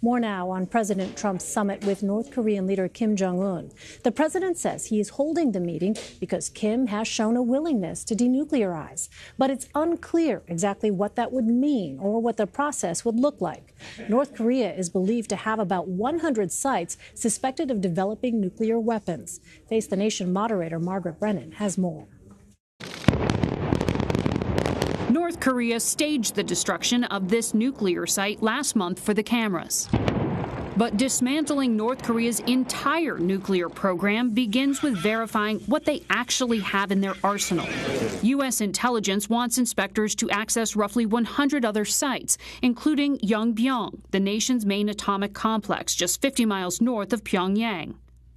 More now on President Trump's summit with North Korean leader Kim Jong Un. The president says he is holding the meeting because Kim has shown a willingness to denuclearize. But it's unclear exactly what that would mean or what the process would look like. North Korea is believed to have about 100 sites suspected of developing nuclear weapons. Face the Nation moderator Margaret Brennan has more. North Korea staged the destruction of this nuclear site last month for the cameras. But dismantling North Korea's entire nuclear program begins with verifying what they actually have in their arsenal. U.S. intelligence wants inspectors to access roughly 100 other sites, including Yongbyon, the nation's main atomic complex, just 50 miles north of Pyongyang.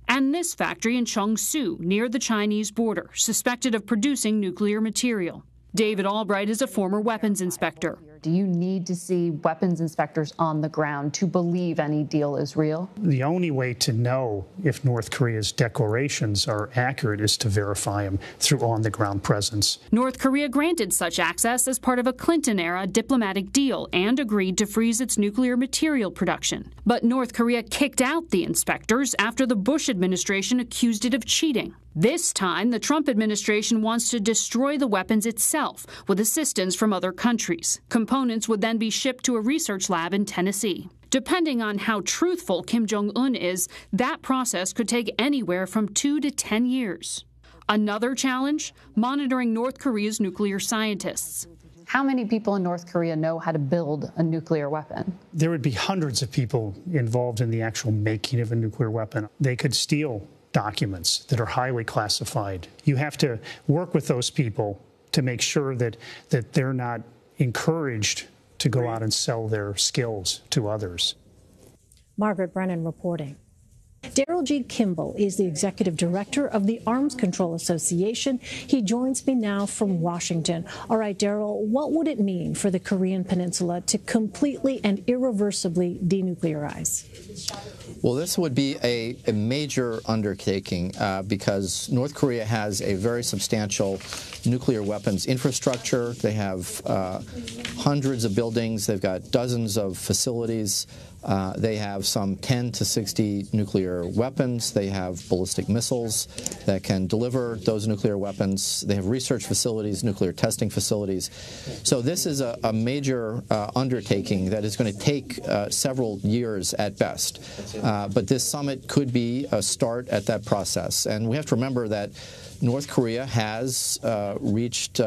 And this factory in Cheongsu, near the Chinese border, suspected of producing nuclear material. David Albright is a former weapons inspector. Do you need to see weapons inspectors on the ground to believe any deal is real? The only way to know if North Korea's declarations are accurate is to verify them through on-the-ground presence. North Korea granted such access as part of a Clinton-era diplomatic deal and agreed to freeze its nuclear material production. But North Korea kicked out the inspectors after the Bush administration accused it of cheating. This time, the Trump administration wants to destroy the weapons itself with assistance from other countries. Components would then be shipped to a research lab in Tennessee. Depending on how truthful Kim Jong Un is, that process could take anywhere from 2 to 10 years. Another challenge? Monitoring North Korea's nuclear scientists. How many people in North Korea know how to build a nuclear weapon? There would be hundreds of people involved in the actual making of a nuclear weapon. They could steal documents that are highly classified. You have to work with those people to make sure that they're not encouraged to go out and sell their skills to others. Margaret Brennan reporting. Daryl Kimball is the executive director of the Arms Control Association. He joins me now from Washington. All right, Daryl, what would it mean for the Korean Peninsula to completely and irreversibly denuclearize? Well, this would be a major undertaking because North Korea has a very substantial nuclear weapons infrastructure. They have hundreds of buildings. They've got dozens of facilities. They have some 10 to 60 nuclear weapons. They have ballistic missiles that can deliver those nuclear weapons. They have research facilities, nuclear testing facilities. So this is a major undertaking that is going to take several years at best. But this summit could be a start at that process. And we have to remember that North Korea has reached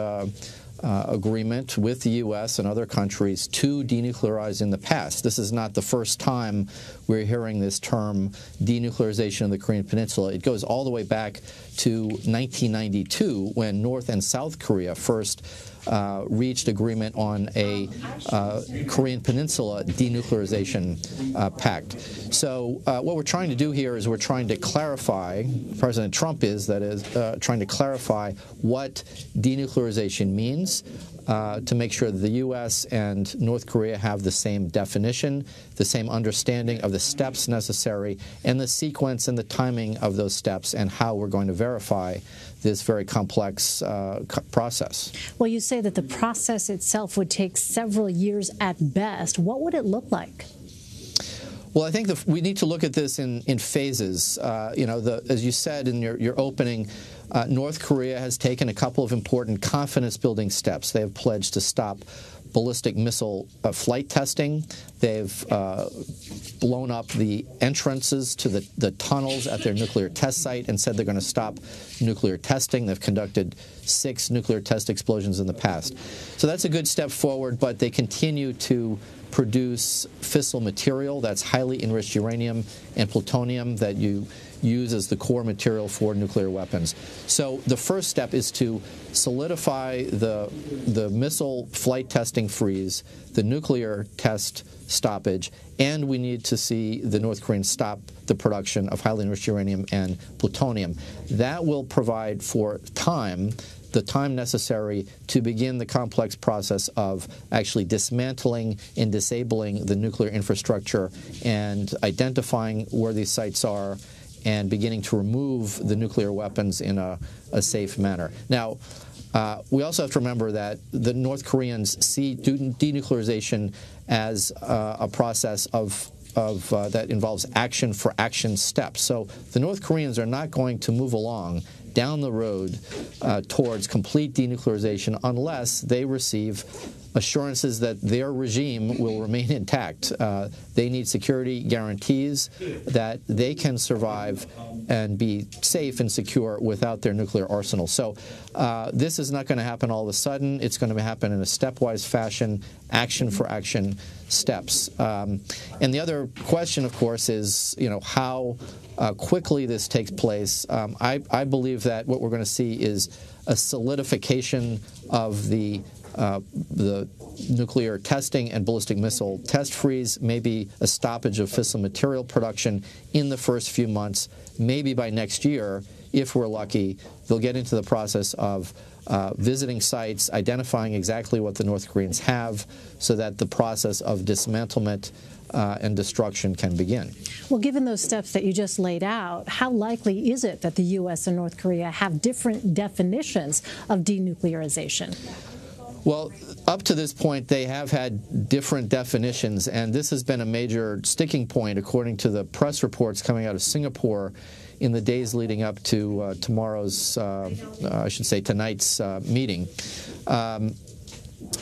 agreement with the U.S. and other countries to denuclearize in the past. This is not the first time we're hearing this term, denuclearization of the Korean Peninsula. It goes all the way back to 1992 when North and South Korea first reached agreement on a Korean Peninsula denuclearization pact. So what we're trying to do here is we're trying to clarify, President Trump is, that is, trying to clarify what denuclearization means to make sure that the U.S. and North Korea have the same definition, the same understanding of the steps necessary, and the sequence and the timing of those steps and how we're going to verify this very complex process. Well, you say that the process itself would take several years at best. What would it look like? Well, I think we need to look at this in phases. As you said in your opening, North Korea has taken a couple of important confidence-building steps. They have pledged to stop ballistic missile flight testing. They've blown up the entrances to the tunnels at their nuclear test site and said they're going to stop nuclear testing. They've conducted 6 nuclear test explosions in the past. So that's a good step forward, but they continue to produce fissile material, that's highly enriched uranium and plutonium that you use as the core material for nuclear weapons. So the first step is to solidify the missile flight testing freeze, the nuclear test stoppage, and we need to see the North Koreans stop the production of highly enriched uranium and plutonium. That will provide for the time necessary to begin the complex process of actually dismantling and disabling the nuclear infrastructure and identifying where these sites are and beginning to remove the nuclear weapons in a safe manner. Now, we also have to remember that the North Koreans see denuclearization as a process of that involves action for action steps. So the North Koreans are not going to move along down the road towards complete denuclearization unless they receive assurances that their regime will remain intact. They need security guarantees that they can survive and be safe and secure without their nuclear arsenal. So this is not going to happen all of a sudden. It's going to happen in a stepwise fashion, action for action steps. And the other question, of course, is, how quickly this takes place. I believe that what we're going to see is a solidification of the nuclear testing and ballistic missile test freeze, maybe a stoppage of fissile material production in the first few months. Maybe by next year, if we're lucky, they'll get into the process of visiting sites, identifying exactly what the North Koreans have, so that the process of dismantlement and destruction can begin. Well, given those steps that you just laid out, how likely is it that the U.S. and North Korea have different definitions of denuclearization? Well, up to this point, they have had different definitions, and this has been a major sticking point, according to the press reports coming out of Singapore in the days leading up to tomorrow's, I should say tonight's meeting.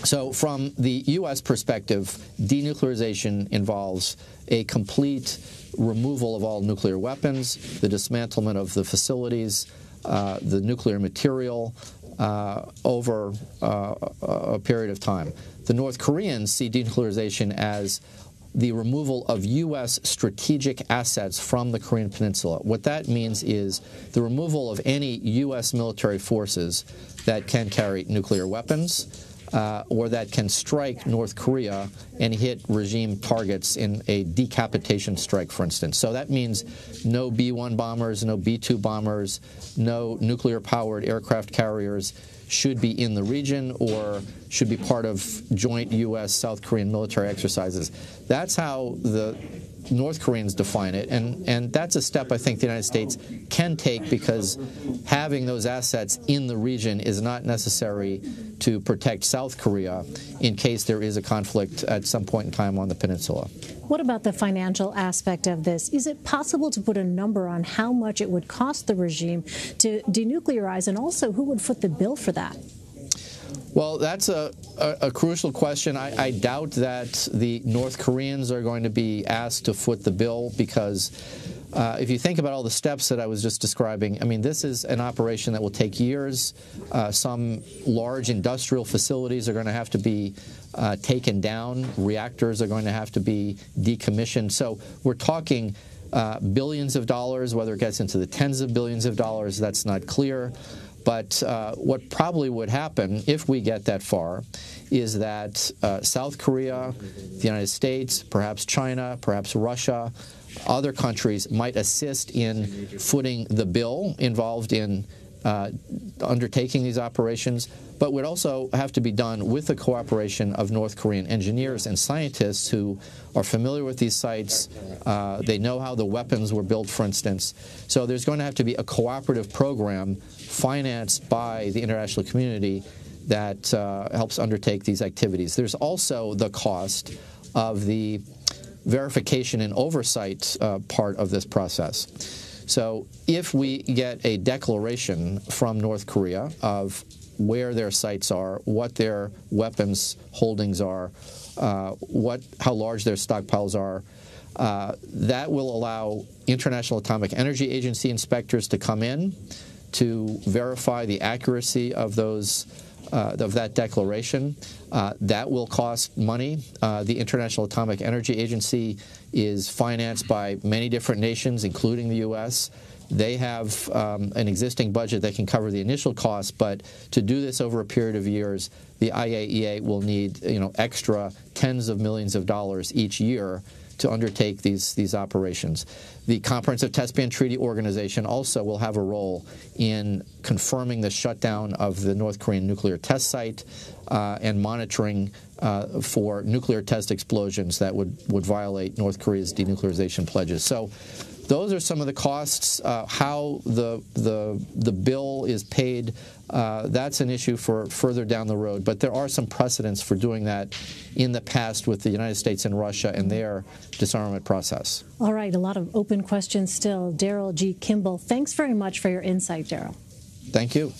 So from the U.S. perspective, denuclearization involves a complete removal of all nuclear weapons, the dismantlement of the facilities, the nuclear material, over a period of time. The North Koreans see denuclearization as the removal of U.S. strategic assets from the Korean Peninsula. What that means is the removal of any U.S. military forces that can carry nuclear weapons, or that can strike North Korea and hit regime targets in a decapitation strike, for instance. So that means no B-1 bombers, no B-2 bombers, no nuclear-powered aircraft carriers should be in the region or should be part of joint U.S.-South Korean military exercises. That's how the North Koreans define it, and that's a step I think the United States can take, because having those assets in the region is not necessary to protect South Korea in case there is a conflict at some point in time on the peninsula. What about the financial aspect of this? Is it possible to put a number on how much it would cost the regime to denuclearize, and also who would foot the bill for that? Well, that's a crucial question. I doubt that the North Koreans are going to be asked to foot the bill, because if you think about all the steps that I was just describing, I mean, this is an operation that will take years. Some large industrial facilities are going to have to be taken down. Reactors are going to have to be decommissioned. So we're talking billions of dollars. Whether it gets into the tens of billions of dollars, that's not clear. But what probably would happen if we get that far is that South Korea, the United States, perhaps China, perhaps Russia, other countries might assist in footing the bill involved in undertaking these operations, but would also have to be done with the cooperation of North Korean engineers and scientists who are familiar with these sites. They know how the weapons were built, for instance. So there's going to have to be a cooperative program financed by the international community that helps undertake these activities. There's also the cost of the verification and oversight part of this process. So if we get a declaration from North Korea of where their sites are, what their weapons holdings are, how large their stockpiles are, that will allow International Atomic Energy Agency inspectors to come in to verify the accuracy of those of that declaration. That will cost money. The International Atomic Energy Agency is financed by many different nations, including the U.S. They have an existing budget that can cover the initial costs, but to do this over a period of years, the IAEA will need extra tens of millions of dollars each year to undertake these operations. The Comprehensive Test Ban Treaty Organization also will have a role in confirming the shutdown of the North Korean nuclear test site and monitoring for nuclear test explosions that would violate North Korea's denuclearization pledges. So those are some of the costs. How the bill is paid, that's an issue for further down the road. But there are some precedents for doing that in the past with the United States and Russia and their disarmament process. All right, a lot of open questions still. Daryl G. Kimball, thanks very much for your insight, Daryl. Thank you.